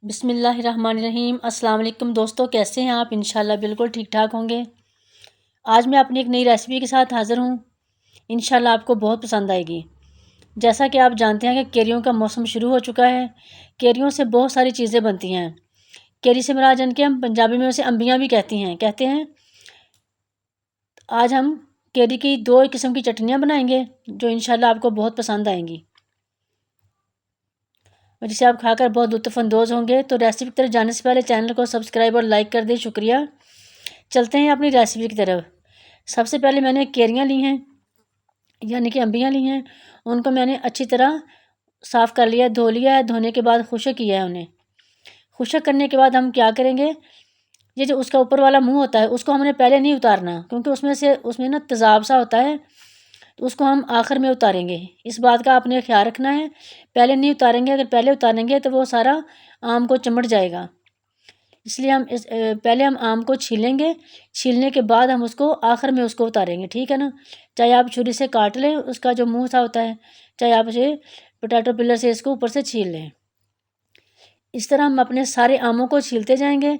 बिस्मिल्लाहिर्रहमानिर्रहीम। अस्सलाम वालेकुम दोस्तों, कैसे हैं आप? इंशाल्लाह बिल्कुल ठीक ठाक होंगे। आज मैं अपनी एक नई रेसिपी के साथ हाज़िर हूँ। इंशाल्लाह आपको बहुत पसंद आएगी। जैसा कि आप जानते हैं कि केरियों का मौसम शुरू हो चुका है। केरियों से बहुत सारी चीज़ें बनती हैं। केरी से मुराद यानी कि हम पंजाबी में उसे अम्बियाँ भी कहते हैं। आज हम केरी की 2 किस्म की चटनियाँ बनाएंगे जो इंशाल्लाह आपको बहुत पसंद आएंगी और जिसे आप खाकर बहुत लुत्फ़अंदोज़ होंगे। तो रेसिपी की तरफ जाने से पहले चैनल को सब्सक्राइब और लाइक कर दें, शुक्रिया। चलते हैं अपनी रेसिपी की तरफ। सबसे पहले मैंने केरियाँ ली हैं, यानी कि अम्बियाँ ली हैं। उनको मैंने अच्छी तरह साफ़ कर लिया है, धो लिया है। धोने के बाद खुशक किया है उन्हें। खुशक करने के बाद हम क्या करेंगे, ये जो उसका ऊपर वाला मुँह होता है उसको हमने पहले नहीं उतारना, क्योंकि उसमें ना तेज़ाब सा होता है, तो उसको हम आखिर में उतारेंगे। इस बात का आपने ख्याल रखना है, पहले नहीं उतारेंगे। अगर पहले उतारेंगे तो वो सारा आम को चिमट जाएगा। इसलिए पहले हम आम को छीलेंगे। छीलने के बाद हम उसको आखिर में उसको उतारेंगे, ठीक है ना। चाहे आप छुरी से काट लें उसका जो मुँह सा होता है, चाहे आप उसे पोटैटो पिलर से इसको ऊपर से छील लें। इस तरह हम अपने सारे आमों को छीलते जाएंगे।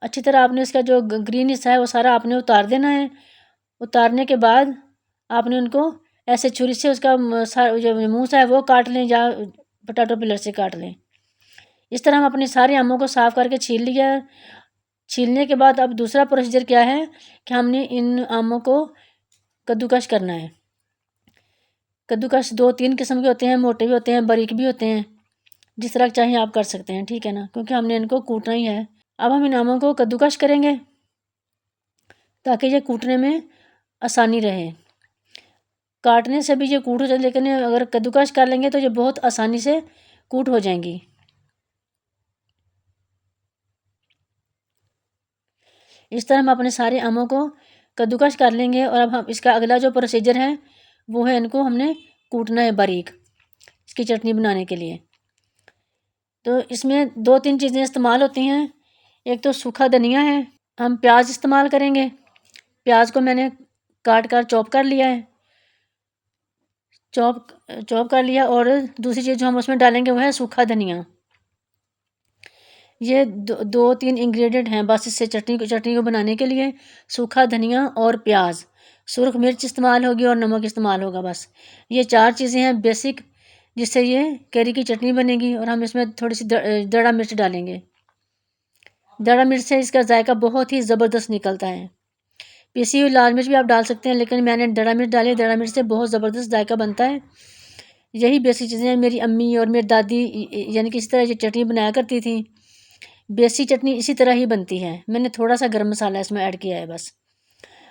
अच्छी तरह आपने इसका जो ग्रीन हिस्सा है वो सारा आपने उतार देना है। उतारने के बाद आपने उनको ऐसे छुरी से उसका जो मुँह सा है वो काट लें, या पोटैटो पिलर से काट लें। इस तरह हम अपने सारे आमों को साफ़ करके छील लिया। छीलने के बाद अब दूसरा प्रोसीजर क्या है कि हमने इन आमों को कद्दूकस करना है। कद्दूकस 2-3 किस्म के होते हैं, मोटे भी होते हैं, बारीक भी होते हैं। जिस तरह चाहें आप कर सकते हैं, ठीक है ना, क्योंकि हमने इनको कूटना ही है। अब हम इन आमों को कद्दूकस करेंगे ताकि ये कूटने में आसानी रहे। काटने से भी ये कूट हो जाए, लेकिन अगर कद्दूकस कर लेंगे तो ये बहुत आसानी से कूट हो जाएंगी। इस तरह हम अपने सारे आमों को कद्दूकस कर लेंगे। और अब हम इसका अगला जो प्रोसीजर है वो है, इनको हमने कूटना है बारीक, इसकी चटनी बनाने के लिए। तो इसमें 2-3 चीज़ें इस्तेमाल होती हैं। एक तो सूखा धनिया है, हम प्याज इस्तेमाल करेंगे। प्याज को मैंने काट कर चॉप कर लिया है, चॉप चॉप कर लिया। और दूसरी चीज़ जो हम उसमें डालेंगे वो है सूखा धनिया। ये 2-3 इंग्रेडिएंट हैं बस इससे चटनी को बनाने के लिए। सूखा धनिया और प्याज, सुरख मिर्च इस्तेमाल होगी और नमक इस्तेमाल होगा। बस ये 4 चीज़ें हैं बेसिक, जिससे ये कैरी की चटनी बनेगी। और हम इसमें थोड़ी सी दड़ा मिर्च डालेंगे। दड़ा मिर्च से इसका जायका बहुत ही ज़बरदस्त निकलता है। पिसी हुई लाल मिर्च भी आप डाल सकते हैं, लेकिन मैंने दड़ा मिर्च डाली। दड़ा मिर्च से बहुत ज़बरदस्त जायका बनता है। यही बेसिक चीज़ें हैं। मेरी अम्मी और मेरी दादी यानी कि इस तरह ये चटनी बनाया करती थी। बेसिक चटनी इसी तरह ही बनती है। मैंने थोड़ा सा गर्म मसाला इसमें ऐड किया है बस।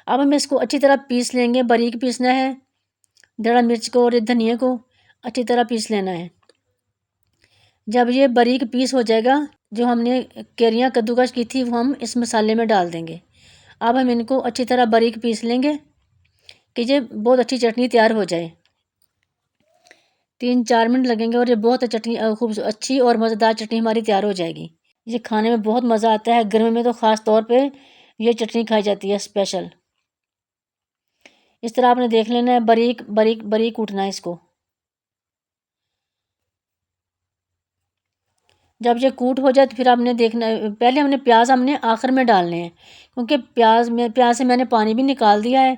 अब हम इसको अच्छी तरह पीस लेंगे, बारीक पीसना है। दड़ा मिर्च को और धनिया को अच्छी तरह पीस लेना है। जब ये बारीक पीस हो जाएगा, जो हमने कैरियाँ कद्दूकस की थी वो हम इस मसाले में डाल देंगे। अब हम इनको अच्छी तरह बारीक पीस लेंगे कि ये बहुत अच्छी चटनी तैयार हो जाए। 3-4 मिनट लगेंगे और ये बहुत चटनी खूब अच्छी और मज़ेदार चटनी हमारी तैयार हो जाएगी। ये खाने में बहुत मज़ा आता है। गर्मी में तो ख़ास तौर पे ये चटनी खाई जाती है स्पेशल। इस तरह आपने देख लेना है, बारीक बारीक बारीक कूटना है इसको। जब ये कूट हो जाए तो फिर आपने देखना, पहले हमने प्याज हमने आखिर में डालने हैं, क्योंकि प्याज से मैंने पानी भी निकाल दिया है।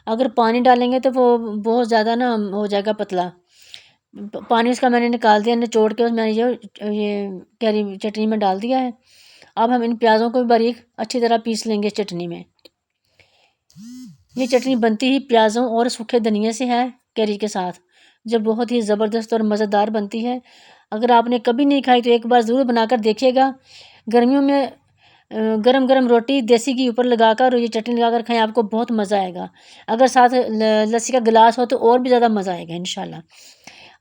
अगर पानी डालेंगे तो वो बहुत ज़्यादा ना हो जाएगा पतला। पानी उसका मैंने निकाल दिया, निचोड़ के मैंने ये कैरी चटनी में डाल दिया है। अब हम इन प्याज़ों को भी बारीक अच्छी तरह पीस लेंगे चटनी में। ये चटनी बनती ही प्याज़ों और सूखे धनिए से है, कैरी के साथ, जो बहुत ही ज़बरदस्त और मज़ेदार बनती है। अगर आपने कभी नहीं खाई तो एक बार ज़रूर बनाकर देखिएगा। गर्मियों में गरम गरम रोटी देसी घी ऊपर लगाकर और ये चटनी लगाकर खाएं, आपको बहुत मज़ा आएगा। अगर साथ लस्सी का गिलास हो तो और भी ज़्यादा मज़ा आएगा इंशाल्लाह।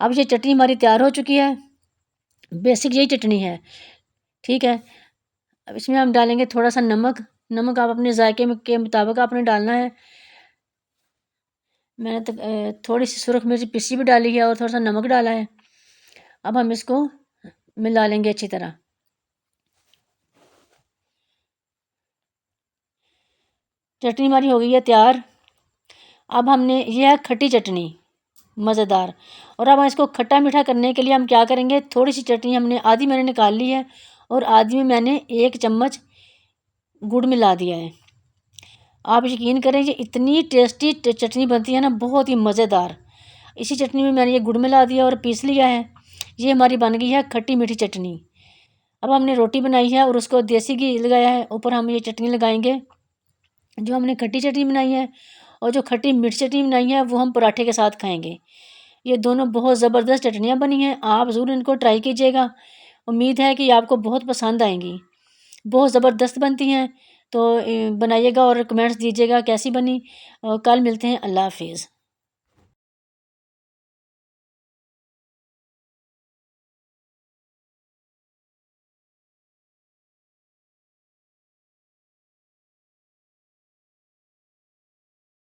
अब ये चटनी हमारी तैयार हो चुकी है। बेसिक यही चटनी है, ठीक है। अब इसमें हम डालेंगे थोड़ा सा नमक। नमक आप अपने जायके में के मुताबिक आपने डालना है। मैंने तो थोड़ी सी सुरख मिर्च पिसी भी डाली है और थोड़ा सा नमक डाला है। अब हम इसको मिला लेंगे अच्छी तरह। चटनी हमारी हो गई है तैयार। अब हमने, यह है खट्टी चटनी। मज़ेदार। और अब हम इसको खट्टा मीठा करने के लिए हम क्या करेंगे, थोड़ी सी चटनी हमने आधी मैंने निकाल ली है और आधी में मैंने 1 चम्मच गुड़ मिला दिया है। आप यकीन करें ये इतनी टेस्टी चटनी बनती है ना, बहुत ही मज़ेदार। इसी चटनी में मैंने ये गुड़ मिला दिया और पीस लिया है। ये हमारी बन गई है खट्टी मीठी चटनी। अब हमने रोटी बनाई है और उसको देसी घी लगाया है, ऊपर हम ये चटनी लगाएंगे जो हमने खट्टी चटनी बनाई है, और जो खट्टी मिर्च चटनी बनाई है वो हम पराठे के साथ खाएंगे। ये दोनों बहुत ज़बरदस्त चटनियाँ बनी हैं, आप ज़रूर इनको ट्राई कीजिएगा। उम्मीद है कि आपको बहुत पसंद आएंगी, बहुत ज़बरदस्त बनती हैं। तो बनाइएगा और कमेंट्स दीजिएगा कैसी बनी। कल मिलते हैं, अल्लाह हाफिज़।